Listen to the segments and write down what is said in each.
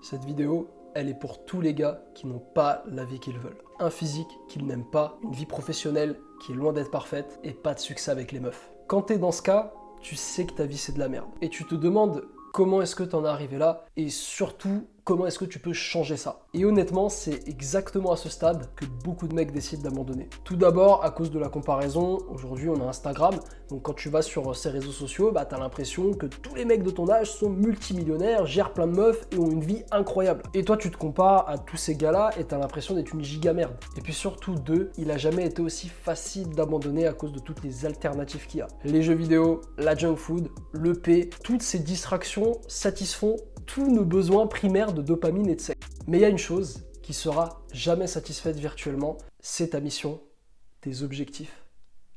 Cette vidéo, elle est pour tous les gars qui n'ont pas la vie qu'ils veulent. Un physique qu'ils n'aiment pas, une vie professionnelle qui est loin d'être parfaite et pas de succès avec les meufs. Quand t'es dans ce cas, tu sais que ta vie c'est de la merde. Et tu te demandes comment est-ce que t'en es arrivé là et surtout comment est-ce que tu peux changer ça. Et honnêtement, c'est exactement à ce stade que beaucoup de mecs décident d'abandonner. Tout d'abord, à cause de la comparaison, aujourd'hui on a Instagram, donc quand tu vas sur ces réseaux sociaux, t'as l'impression que tous les mecs de ton âge sont multimillionnaires, gèrent plein de meufs et ont une vie incroyable. Et toi tu te compares à tous ces gars-là et t'as l'impression d'être une giga merde. Et puis surtout, il a jamais été aussi facile d'abandonner à cause de toutes les alternatives qu'il y a. Les jeux vidéo, la junk food, le P, toutes ces distractions satisfont tous nos besoins primaires de dopamine et de sexe. Mais il y a une chose qui sera jamais satisfaite virtuellement, c'est ta mission, tes objectifs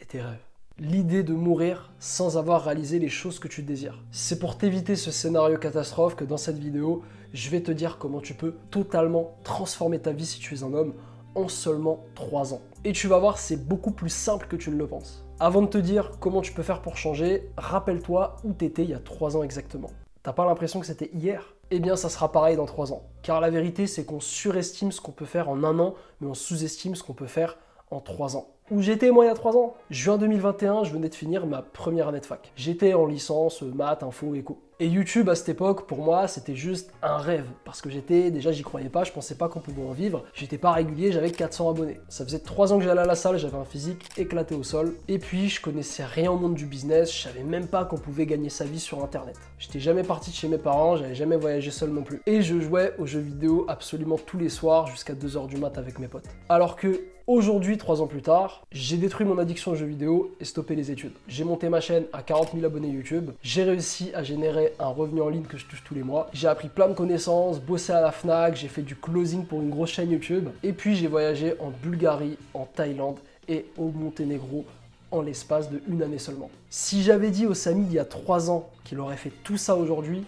et tes rêves. L'idée de mourir sans avoir réalisé les choses que tu désires. C'est pour t'éviter ce scénario catastrophe que dans cette vidéo, je vais te dire comment tu peux totalement transformer ta vie si tu es un homme en seulement 3 ans. Et tu vas voir, c'est beaucoup plus simple que tu ne le penses. Avant de te dire comment tu peux faire pour changer, rappelle-toi où tu étais il y a 3 ans exactement. T'as pas l'impression que c'était hier? Eh bien, ça sera pareil dans 3 ans. Car la vérité, c'est qu'on surestime ce qu'on peut faire en 1 an, mais on sous-estime ce qu'on peut faire en 3 ans. Où j'étais moi il y a 3 ans? Juin 2021, je venais de finir ma première année de fac. J'étais en licence maths, info, éco. Et YouTube à cette époque, pour moi, c'était juste un rêve. Parce que j'y croyais pas, je pensais pas qu'on pouvait en vivre. J'étais pas régulier, j'avais 400 abonnés. Ça faisait 3 ans que j'allais à la salle, j'avais un physique éclaté au sol. Et puis, je connaissais rien au monde du business, je savais même pas qu'on pouvait gagner sa vie sur internet. J'étais jamais parti de chez mes parents, j'avais jamais voyagé seul non plus. Et je jouais aux jeux vidéo absolument tous les soirs jusqu'à 2h du mat avec mes potes. Alors que aujourd'hui, 3 ans plus tard, j'ai détruit mon addiction aux jeux vidéo et stoppé les études. J'ai monté ma chaîne à 40 000 abonnés YouTube. J'ai réussi à générer un revenu en ligne que je touche tous les mois. J'ai appris plein de connaissances, bossé à la Fnac, j'ai fait du closing pour une grosse chaîne YouTube. Et puis j'ai voyagé en Bulgarie, en Thaïlande et au Monténégro en l'espace de 1 année seulement. Si j'avais dit au Samy il y a 3 ans qu'il aurait fait tout ça aujourd'hui,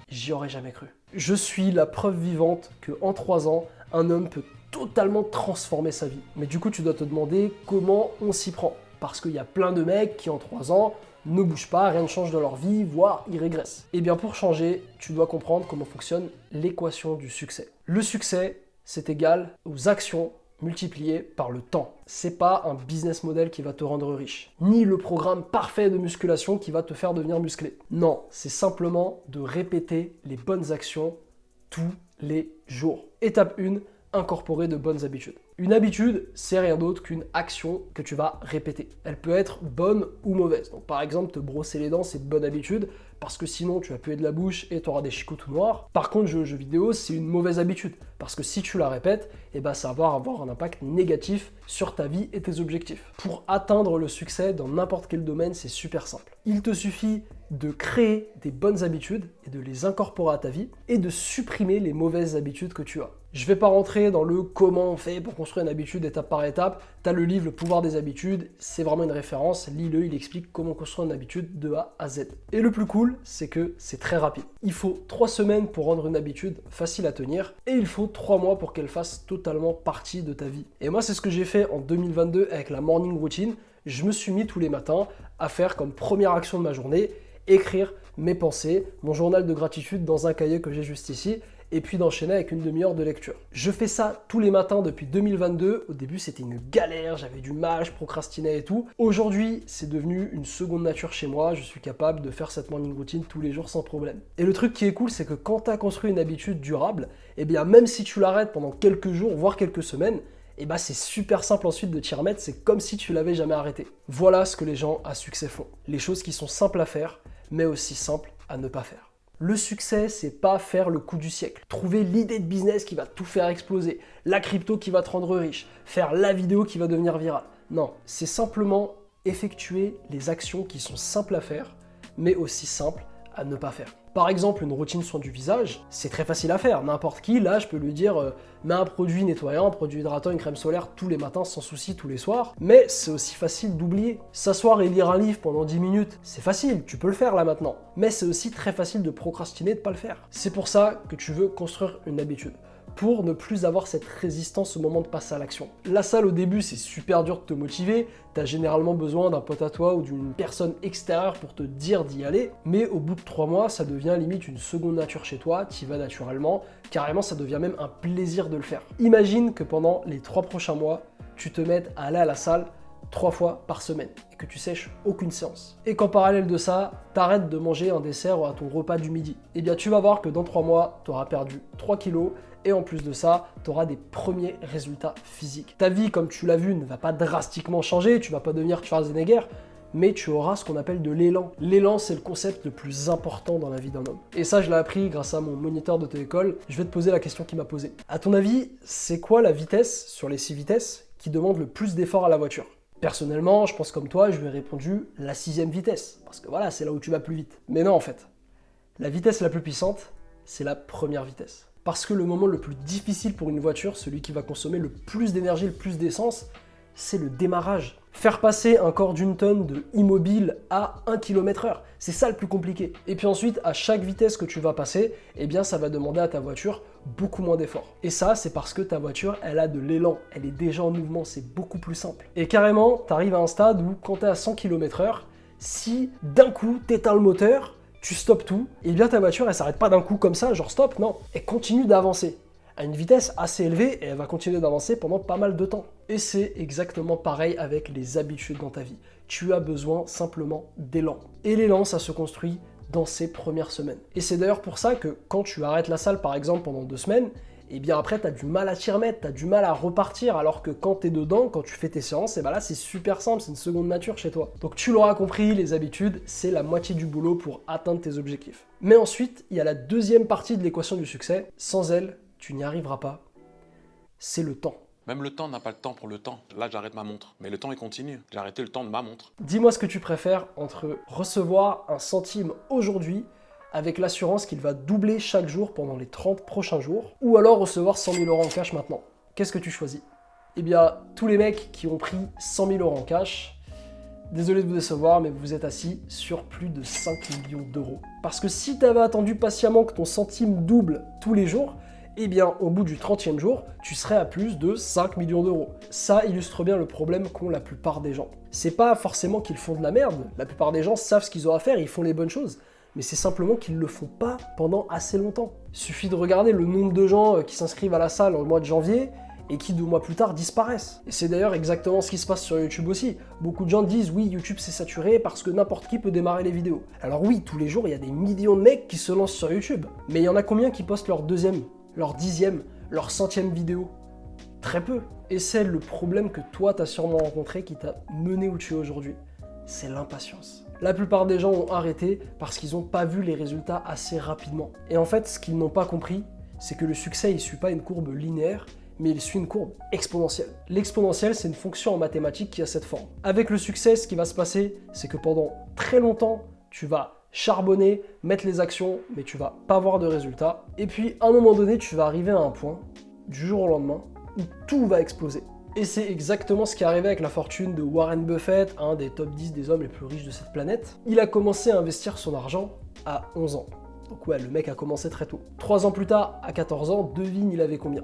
j'y aurais jamais cru. Je suis la preuve vivante qu'en 3 ans, un homme peut totalement transformer sa vie. Mais du coup, tu dois te demander comment on s'y prend. Parce qu'il y a plein de mecs qui en 3 ans ne bougent pas, rien ne change dans leur vie, voire ils régressent. Et bien pour changer, tu dois comprendre comment fonctionne l'équation du succès. Le succès, c'est égal aux actions multipliées par le temps. C'est pas un business model qui va te rendre riche, ni le programme parfait de musculation qui va te faire devenir musclé. Non, c'est simplement de répéter les bonnes actions tous les jours. Étape 1, incorporer de bonnes habitudes. Une habitude, c'est rien d'autre qu'une action que tu vas répéter. Elle peut être bonne ou mauvaise. Donc par exemple, te brosser les dents, c'est une bonne habitude, parce que sinon tu vas puer de la bouche et tu auras des chicots tout noirs. Par contre, jouer aux jeux vidéo, c'est une mauvaise habitude, parce que si tu la répètes, ça va avoir un impact négatif sur ta vie et tes objectifs. Pour atteindre le succès dans n'importe quel domaine, c'est super simple. Il te suffit de créer des bonnes habitudes et de les incorporer à ta vie et de supprimer les mauvaises habitudes que tu as. Je ne vais pas rentrer dans le comment on fait pour construire une habitude étape par étape. Tu as le livre Le pouvoir des habitudes, c'est vraiment une référence, lis-le, il explique comment construire une habitude de A à Z. Et le plus cool, c'est que c'est très rapide. Il faut 3 semaines pour rendre une habitude facile à tenir et il faut 3 mois pour qu'elle fasse totalement partie de ta vie. Et moi, c'est ce que j'ai fait en 2022 avec la morning routine. Je me suis mis tous les matins à faire comme première action de ma journée écrire mes pensées, mon journal de gratitude dans un cahier que j'ai juste ici, et puis d'enchaîner avec une demi-heure de lecture. Je fais ça tous les matins depuis 2022. Au début, c'était une galère, j'avais du mal, je procrastinais et tout. Aujourd'hui, c'est devenu une seconde nature chez moi. Je suis capable de faire cette morning routine tous les jours sans problème. Et le truc qui est cool, c'est que quand tu as construit une habitude durable, même si tu l'arrêtes pendant quelques jours, voire quelques semaines, c'est super simple ensuite de t'y remettre, c'est comme si tu l'avais jamais arrêté. Voilà ce que les gens à succès font. Les choses qui sont simples à faire, mais aussi simples à ne pas faire. Le succès, c'est pas faire le coup du siècle. Trouver l'idée de business qui va tout faire exploser, la crypto qui va te rendre riche, faire la vidéo qui va devenir virale. Non, c'est simplement effectuer les actions qui sont simples à faire, mais aussi simples à ne pas faire. Par exemple, une routine soin du visage, c'est très facile à faire. N'importe qui, là, je peux lui dire mets un produit nettoyant, un produit hydratant, une crème solaire tous les matins sans souci, tous les soirs. Mais c'est aussi facile d'oublier. S'asseoir et lire un livre pendant 10 minutes, c'est facile, tu peux le faire là maintenant. Mais c'est aussi très facile de procrastiner, de ne pas le faire. C'est pour ça que tu veux construire une habitude. pour ne plus avoir cette résistance au moment de passer à l'action. La salle au début, c'est super dur de te motiver, tu as généralement besoin d'un pote à toi ou d'une personne extérieure pour te dire d'y aller, mais au bout de 3 mois, ça devient limite une seconde nature chez toi, tu y vas naturellement, carrément ça devient même un plaisir de le faire. Imagine que pendant les 3 prochains mois, tu te mettes à aller à la salle 3 fois par semaine et que tu sèches aucune séance. Et qu'en parallèle de ça, t'arrêtes de manger un dessert à ton repas du midi. Eh bien tu vas voir que dans 3 mois, tu auras perdu 3 kilos et en plus de ça, tu auras des premiers résultats physiques. Ta vie, comme tu l'as vu, ne va pas drastiquement changer, tu vas pas devenir Schwarzenegger, mais tu auras ce qu'on appelle de l'élan. L'élan, c'est le concept le plus important dans la vie d'un homme. Et ça, je l'ai appris grâce à mon moniteur d'auto-école. Je vais te poser la question qu'il m'a posée. À ton avis, c'est quoi la vitesse sur les 6 vitesses qui demande le plus d'efforts à la voiture? Personnellement, je pense comme toi, je lui ai répondu la 6e vitesse, parce que voilà, c'est là où tu vas plus vite. Mais non, en fait, la vitesse la plus puissante, c'est la première vitesse. Parce que le moment le plus difficile pour une voiture, celui qui va consommer le plus d'énergie, le plus d'essence, c'est le démarrage. Faire passer un corps d'une tonne de immobile à 1 km/h, c'est ça le plus compliqué. Et puis ensuite, à chaque vitesse que tu vas passer, eh bien ça va demander à ta voiture beaucoup moins d'efforts. Et ça, c'est parce que ta voiture, elle a de l'élan, elle est déjà en mouvement, c'est beaucoup plus simple. Et carrément, tu arrives à un stade où quand tu es à 100 km/h, si d'un coup tu éteins le moteur, tu stoppes tout, et bien ta voiture, elle s'arrête pas d'un coup comme ça, genre stop, non, elle continue d'avancer à une vitesse assez élevée et elle va continuer d'avancer pendant pas mal de temps. Et c'est exactement pareil avec les habitudes dans ta vie. Tu as besoin simplement d'élan. Et l'élan, ça se construit dans ces premières semaines. Et c'est d'ailleurs pour ça que quand tu arrêtes la salle par exemple pendant 2 semaines, et bien après tu as du mal à t'y remettre, tu as du mal à repartir, alors que quand tu es dedans, quand tu fais tes séances, et ben là c'est super simple, c'est une seconde nature chez toi. Donc tu l'auras compris, les habitudes, c'est la moitié du boulot pour atteindre tes objectifs. Mais ensuite, il y a la deuxième partie de l'équation du succès. Sans elle, tu n'y arriveras pas. C'est le temps. Même le temps n'a pas le temps pour le temps. Là, j'arrête ma montre. Mais le temps, il continue. J'ai arrêté le temps de ma montre. Dis-moi ce que tu préfères entre recevoir un centime aujourd'hui avec l'assurance qu'il va doubler chaque jour pendant les 30 prochains jours, ou alors recevoir 100 000 € en cash maintenant. Qu'est-ce que tu choisis? Eh bien, tous les mecs qui ont pris 100 000 € en cash, désolé de vous décevoir, mais vous êtes assis sur plus de 5 millions d'euros. Parce que si tu avais attendu patiemment que ton centime double tous les jours, eh bien, au bout du 30e jour, tu serais à plus de 5 millions d'euros. Ça illustre bien le problème qu'ont la plupart des gens. C'est pas forcément qu'ils font de la merde, la plupart des gens savent ce qu'ils ont à faire, ils font les bonnes choses, mais c'est simplement qu'ils ne le font pas pendant assez longtemps. Il suffit de regarder le nombre de gens qui s'inscrivent à la salle au mois de janvier et qui 2 mois plus tard disparaissent. Et c'est d'ailleurs exactement ce qui se passe sur YouTube aussi. Beaucoup de gens disent oui, YouTube c'est saturé parce que n'importe qui peut démarrer les vidéos. Alors oui, tous les jours il y a des millions de mecs qui se lancent sur YouTube, mais il y en a combien qui postent leur 2e, leur 10e, leur 100e vidéo? Très peu. Et c'est le problème que toi t'as sûrement rencontré qui t'a mené où tu es aujourd'hui. C'est l'impatience. La plupart des gens ont arrêté parce qu'ils n'ont pas vu les résultats assez rapidement. Et en fait, ce qu'ils n'ont pas compris, c'est que le succès, il ne suit pas une courbe linéaire, mais il suit une courbe exponentielle. L'exponentielle, c'est une fonction en mathématiques qui a cette forme. Avec le succès, ce qui va se passer, c'est que pendant très longtemps, tu vas charbonner, mettre les actions, mais tu vas pas avoir de résultats. Et puis, à un moment donné, tu vas arriver à un point, du jour au lendemain, où tout va exploser. Et c'est exactement ce qui est arrivé avec la fortune de Warren Buffett, un des top 10 des hommes les plus riches de cette planète. Il a commencé à investir son argent à 11 ans. Donc ouais, le mec a commencé très tôt. 3 ans plus tard, à 14 ans, devine il avait combien?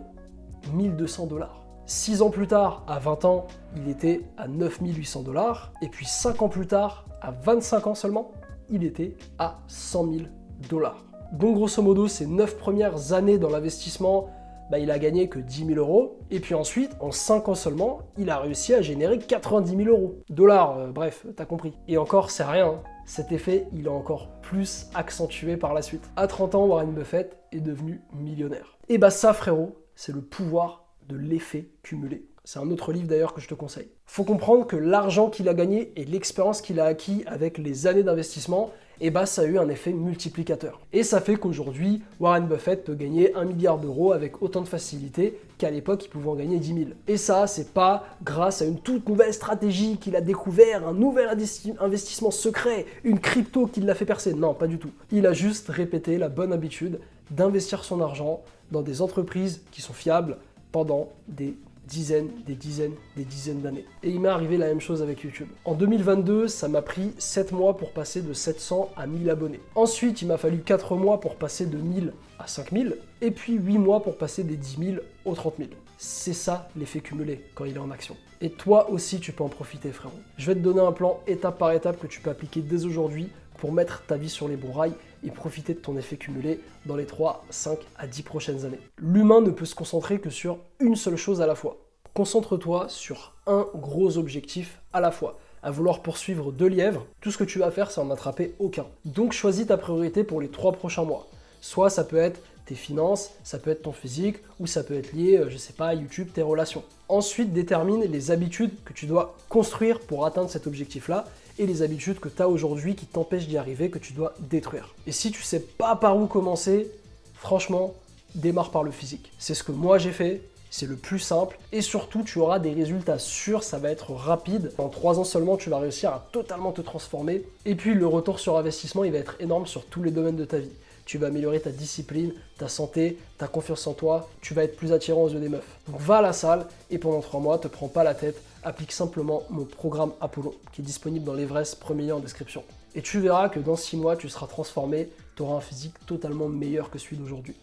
1 200 $. 6 ans plus tard, à 20 ans, il était à 9 800 $. Et puis 5 ans plus tard, à 25 ans seulement, il était à 100 000 $. Donc grosso modo, ces 9 premières années dans l'investissement, il a gagné que 10 000 €. Et puis ensuite, en 5 ans seulement, il a réussi à générer 90 000 €. Dollars, bref, t'as compris. Et encore, c'est rien. Hein. Cet effet, il est encore plus accentué par la suite. À 30 ans, Warren Buffett est devenu millionnaire. Et ça, frérot, c'est le pouvoir de l'effet cumulé. C'est un autre livre d'ailleurs que je te conseille. Faut comprendre que l'argent qu'il a gagné et l'expérience qu'il a acquis avec les années d'investissement, ça a eu un effet multiplicateur. Et ça fait qu'aujourd'hui, Warren Buffett peut gagner 1 milliard d'euros avec autant de facilité qu'à l'époque, il pouvait en gagner 10 000. Et ça, c'est pas grâce à une toute nouvelle stratégie qu'il a découvert, un nouvel investissement secret, une crypto qui l'a fait percer. Non, pas du tout. Il a juste répété la bonne habitude d'investir son argent dans des entreprises qui sont fiables pendant des des dizaines d'années. Et il m'est arrivé la même chose avec YouTube. En 2022, ça m'a pris 7 mois pour passer de 700 à 1000 abonnés. Ensuite, il m'a fallu 4 mois pour passer de 1000 à 5000, et puis 8 mois pour passer des 10 000 aux 30 000. C'est ça l'effet cumulé quand il est en action. Et toi aussi, tu peux en profiter, frérot. Je vais te donner un plan étape par étape que tu peux appliquer dès aujourd'hui pour mettre ta vie sur les bons rails et profiter de ton effet cumulé dans les 3, 5 à 10 prochaines années. L'humain ne peut se concentrer que sur une seule chose à la fois. Concentre-toi sur un gros objectif à la fois. À vouloir poursuivre 2 lièvres, tout ce que tu vas faire, c'est en attraper aucun. Donc choisis ta priorité pour les 3 prochains mois. Soit ça peut être tes finances, ça peut être ton physique, ou ça peut être lié, je sais pas, YouTube, tes relations. Ensuite, détermine les habitudes que tu dois construire pour atteindre cet objectif-là, et les habitudes que tu as aujourd'hui qui t'empêchent d'y arriver, que tu dois détruire. Et si tu sais pas par où commencer, franchement, démarre par le physique. C'est ce que moi j'ai fait, c'est le plus simple, et surtout tu auras des résultats sûrs, ça va être rapide. En 3 ans seulement, tu vas réussir à totalement te transformer, et puis le retour sur investissement, il va être énorme sur tous les domaines de ta vie. Tu vas améliorer ta discipline, ta santé, ta confiance en toi, tu vas être plus attirant aux yeux des meufs. Donc va à la salle et pendant 3 mois, te prends pas la tête, applique simplement mon programme Apollo qui est disponible dans l'Everest, premier lien en description. Et tu verras que dans 6 mois, tu seras transformé, tu auras un physique totalement meilleur que celui d'aujourd'hui.